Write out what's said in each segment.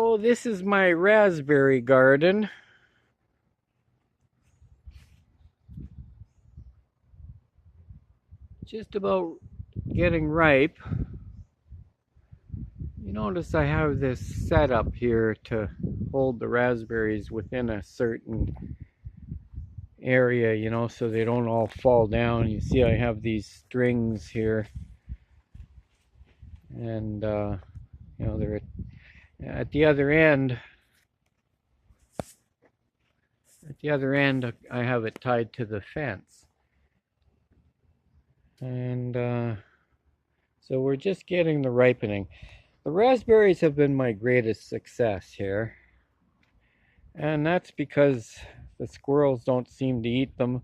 So this is my raspberry garden. Just about getting ripe. You notice I have this setup here to hold the raspberries within a certain area, so they don't all fall down. You see I have these strings here, and they're at the other end. At the other end, I have it tied to the fence. And so we're just getting the ripening. The raspberries have been my greatest success here. And that's because the squirrels don't seem to eat them,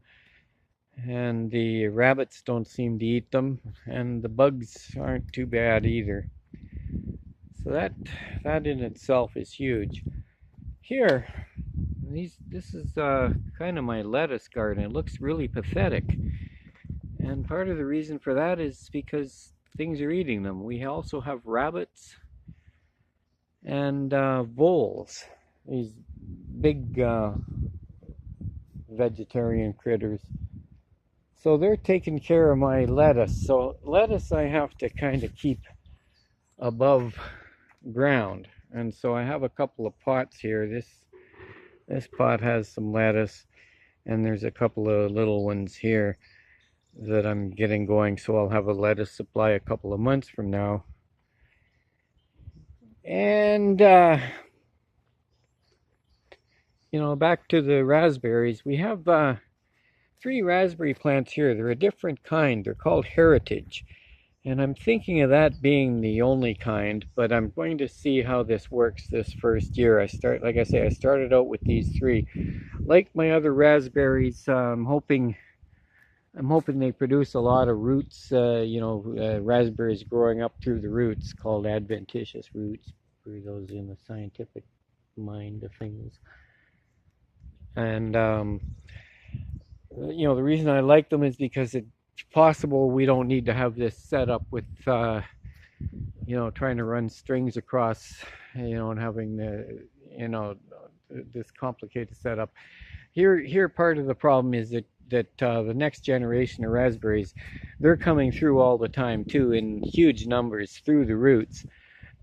and the rabbits don't seem to eat them, and the bugs aren't too bad either. So that in itself is huge. Here, this is kind of my lettuce garden. It looks really pathetic. And part of the reason for that is because things are eating them. We also have rabbits and voles, these big vegetarian critters. So they're taking care of my lettuce. So lettuce I have to kind of keep above ground. And so I have a couple of pots here. This pot has some lettuce, and there's a couple of little ones here that I'm getting going, so I'll have a lettuce supply a couple of months from now. And back to the raspberries. We have 3 raspberry plants here. They're a different kind. They're called Heritage, and I'm thinking of that being the only kind, but I'm going to see how this works this first year. Like I say, I started out with these 3. Like my other raspberries, I'm hoping they produce a lot of roots, raspberries growing up through the roots, called adventitious roots, for those in the scientific mind of things. And, the reason I like them is because it's possible we don't need to have this set up with, trying to run strings across, and having this complicated setup. Here, part of the problem is that the next generation of raspberries, they're coming through all the time too, in huge numbers through the roots.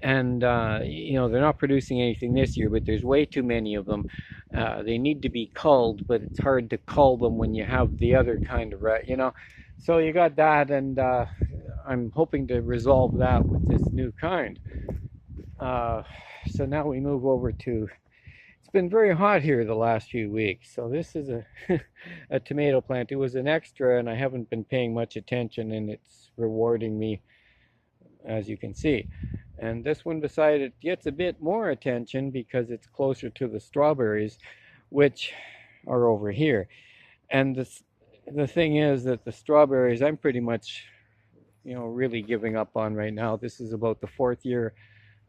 And they're not producing anything this year, but there's way too many of them. They need to be culled, but it's hard to cull them when you have the other kind of so you got that, and I'm hoping to resolve that with this new kind. So now we move over to, it's been very hot here the last few weeks, so this is a tomato plant. It was an extra, and I haven't been paying much attention, and it's rewarding me, as you can see. And this one decided it gets a bit more attention because it's closer to the strawberries, which are over here. And the thing is that the strawberries, I'm pretty much, really giving up on right now. This is about the 4th year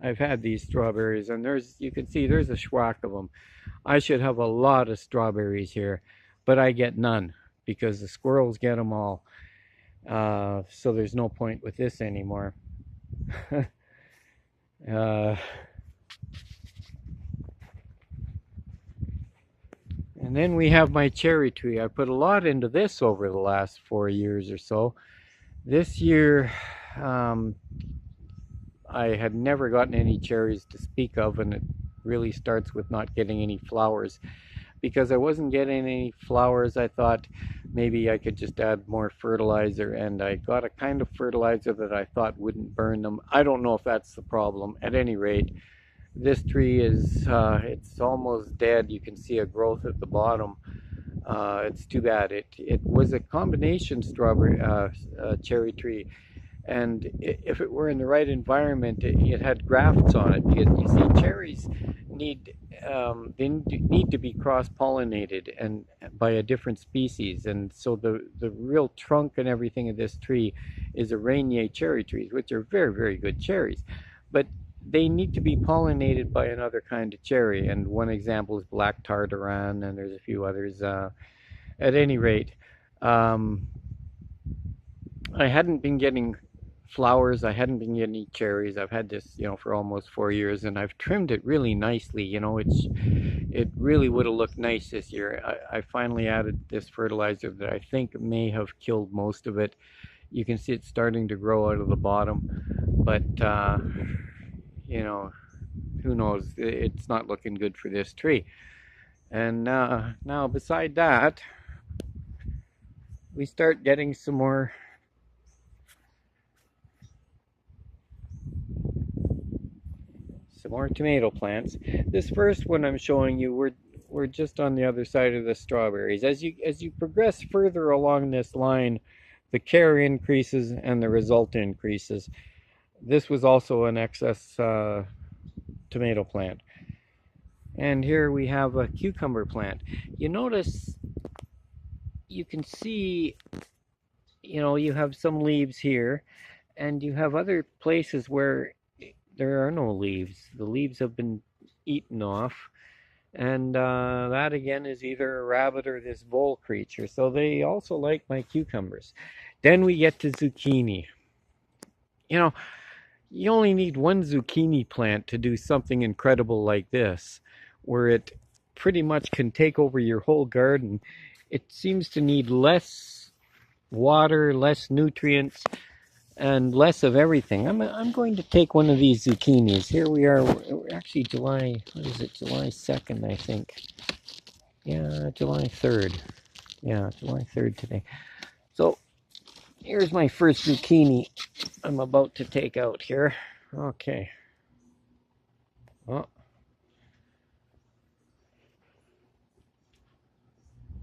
I've had these strawberries, and you can see there's a schwack of them. I should have a lot of strawberries here, but I get none because the squirrels get them all. So there's no point with this anymore. And then we have my cherry tree. I put a lot into this over the last 4 years or so. This year, I had never gotten any cherries to speak of, and it really starts with not getting any flowers. Because I wasn't getting any flowers, I thought maybe I could just add more fertilizer, and I got a kind of fertilizer that I thought wouldn't burn them. I don't know if that's the problem. At any rate, this tree is, it's almost dead. You can see a growth at the bottom. It's too bad. It was a combination strawberry cherry tree, and if it were in the right environment, it had grafts on it, because you see cherries need to be cross-pollinated and by a different species, and so the real trunk and everything of this tree is a Rainier cherry trees, which are very, very good cherries, but they need to be pollinated by another kind of cherry, and one example is black tartarin, and there's a few others. At any rate, I hadn't been getting flowers. I hadn't been getting any cherries. I've had this, for almost 4 years, and I've trimmed it really nicely. It really would have looked nice this year. I finally added this fertilizer that I think may have killed most of it. You can see it's starting to grow out of the bottom, but you know, who knows? It's not looking good for this tree. And now, beside that, we start getting some more tomato plants. This first one I'm showing you, we're just on the other side of the strawberries. As you progress further along this line, the care increases and the result increases. This was also an excess tomato plant. And here we have a cucumber plant. You notice, you can see, you have some leaves here, and you have other places where there are no leaves. The leaves have been eaten off, and that again is either a rabbit or this vole creature. So they also like my cucumbers. Then we get to zucchini. You only need one zucchini plant to do something incredible like this, where it pretty much can take over your whole garden. It seems to need less water, less nutrients, and less of everything. I'm going to take one of these zucchinis. Here we are. We're actually July 2nd, I think. Yeah, July 3rd. Yeah, July 3rd today. So here's my first zucchini I'm about to take out here. Okay. Oh.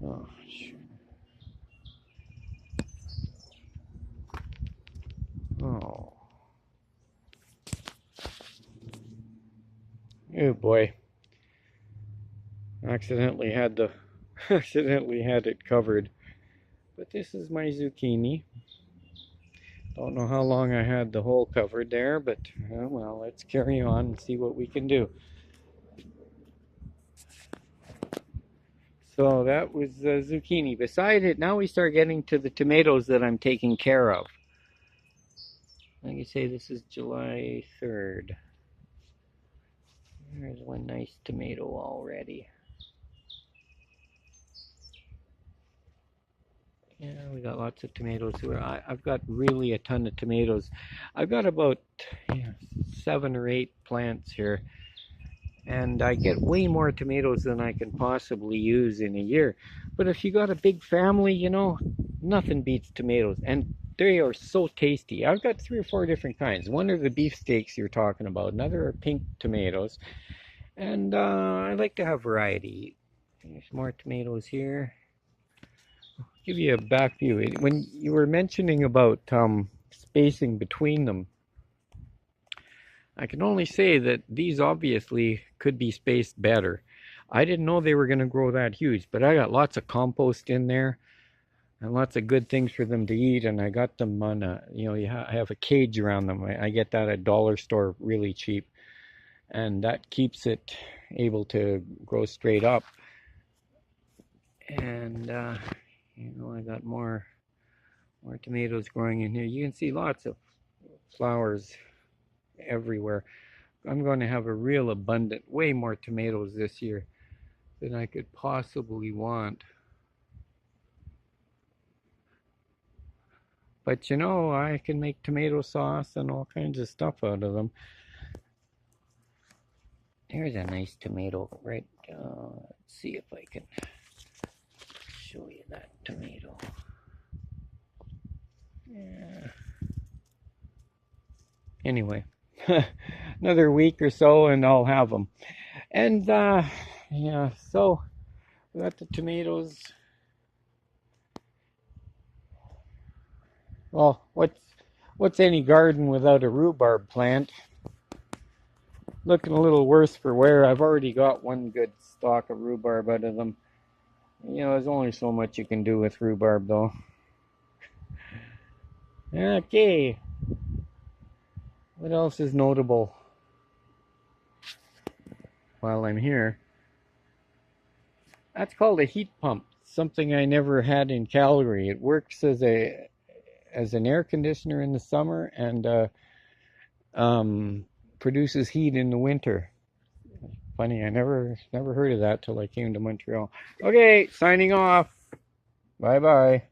Oh, sure. Oh. Oh boy. Accidentally had it covered. But this is my zucchini. Don't know how long I had the hole covered there, but well, let's carry on and see what we can do. So that was zucchini. Beside it, now we start getting to the tomatoes that I'm taking care of. Like I say, this is July 3rd. There's one nice tomato already. Yeah, we got lots of tomatoes here. I've got really a ton of tomatoes. I've got about 7 or 8 plants here. And I get way more tomatoes than I can possibly use in a year. But if you got a big family, nothing beats tomatoes. And they are so tasty. I've got 3 or 4 different kinds. One are the beefsteaks you're talking about. Another are pink tomatoes. And I like to have variety. There's more tomatoes here. I'll give you a back view. When you were mentioning about spacing between them, I can only say that these obviously could be spaced better. I didn't know they were going to grow that huge, but I got lots of compost in there and lots of good things for them to eat, and I got them on I have a cage around them. I get that at dollar store really cheap, and that keeps it able to grow straight up. And I got more tomatoes growing in here. You can see lots of flowers everywhere. I'm going to have a real abundant, way more tomatoes this year than I could possibly want. But I can make tomato sauce and all kinds of stuff out of them. Here's a nice tomato, right? Let's see if I can show you that tomato. Yeah. Anyway, another week or so and I'll have them. And yeah, so we got the tomatoes. Well, what's any garden without a rhubarb plant? Looking a little worse for wear. I've already got one good stalk of rhubarb out of them. There's only so much you can do with rhubarb, though. Okay. What else is notable while I'm here? That's called a heat pump. Something I never had in Calgary. It works as as an air conditioner in the summer and produces heat in the winter. Funny, I never heard of that till I came to Montreal. Okay, signing off. Bye bye.